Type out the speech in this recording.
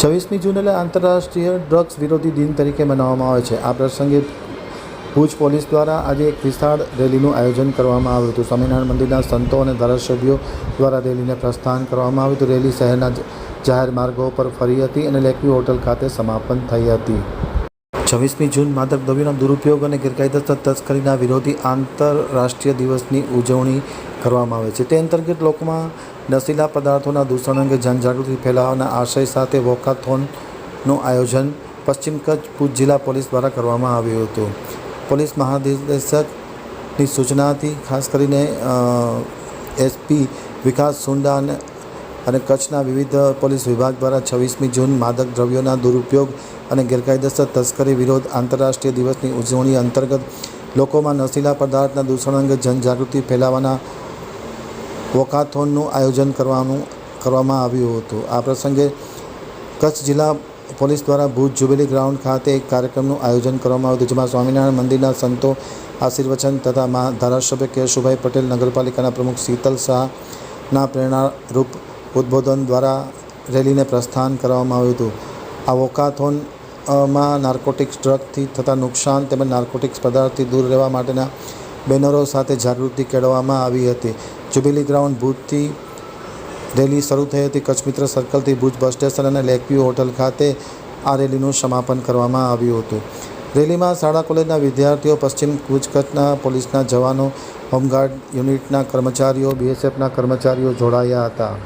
26મી જૂન એટલે આંતરરાષ્ટ્રીય ડ્રગ્સ વિરોધી દિન તરીકે મનાવવામાં આવે છે। આ પ્રસંગે ભુજ પોલીસ દ્વારા આજે એક વિશાળ રેલીનું આયોજન કરવામાં આવ્યું હતું। સ્વામિનારાયણ મંદિરના સંતો અને ધારાસભ્યો દ્વારા રેલીને પ્રસ્થાન કરવામાં આવ્યું હતું। રેલી શહેરના જાહેર માર્ગો પર ફરી હતી અને લેકવ્યુ હોટલ ખાતે સમાપન થઈ હતી। 26મી જૂન માદક દ્રવ્યોના દુરુપયોગ અને ગેરકાયદેસર તસ્કરીના વિરોધી આંતરરાષ્ટ્રીય દિવસની ઉજવણી કરવામાં આવે છે। તે અંતર્ગત લોકોમાં નશીલા પદાર્થોના દૂષણ અંગે જનજાગૃતિ ફેલાવવાના આશય સાથે વોકાથોનનું આયોજન પશ્ચિમ કચ્છ ભુજ જિલ્લા પોલીસ દ્વારા કરવામાં આવ્યું હતું। પોલીસ મહાનિદેશકની સૂચનાથી ખાસ કરીને એસપી વિકાસ સુંડા અને કચ્છના વિવિધ પોલીસ વિભાગ દ્વારા 26મી જૂન માદક દ્રવ્યોના દુરુપયોગ અને ગેરકાયદેસર તસ્કરી વિરોધ આંતરરાષ્ટ્રીય દિવસની ઉજવણી અંતર્ગત લોકોમાં નશીલા પદાર્થના દૂષણ અંગે જનજાગૃતિ ફેલાવવાના વોકાથોનનું આયોજન કરવામાં આવ્યું હતું। આ પ્રસંગે કચ્છ જિલ્લા પોલીસ દ્વારા ભુજ જ્યુબિલી ગ્રાઉન્ડ ખાતે એક કાર્યક્રમનું આયોજન કરવામાં આવ્યું હતું, જેમાં સ્વામિનારાયણ મંદિરના સંતો આશીર્વચન તથા ધારાસભ્ય કેશુભાઈ પટેલ, નગરપાલિકાના પ્રમુખ શીતલ શાહના પ્રેરણારૂપ ઉદ્બોધન દ્વારા રેલીને પ્રસ્થાન કરવામાં આવ્યું હતું। આ વોકાથોનમાં નાર્કોટિક્સ ડ્રગથી થતા નુકસાન તેમજ નાર્કોટિક્સ પદાર્થથી દૂર રહેવા માટેના બેનરો સાથે જાગૃતિ કેળવવામાં આવી હતી। જ્યુબિલી ગ્રાઉન્ડ ભુજથી રેલી શરૂ થઈ હતી। કચ્છ મિત્ર સર્કલથી ભુજ બસ સ્ટેશન અને લેકવ્યુ હોટલ ખાતે આ રેલીનું સમાપન કરવામાં આવ્યું હતું। રેલીમાં શાળા કોલેજના વિદ્યાર્થીઓ, પશ્ચિમ ભુજ કચ્છના પોલીસના જવાનો, હોમગાર્ડ યુનિટના કર્મચારીઓ, બીએસએફના કર્મચારીઓ જોડાયા હતા।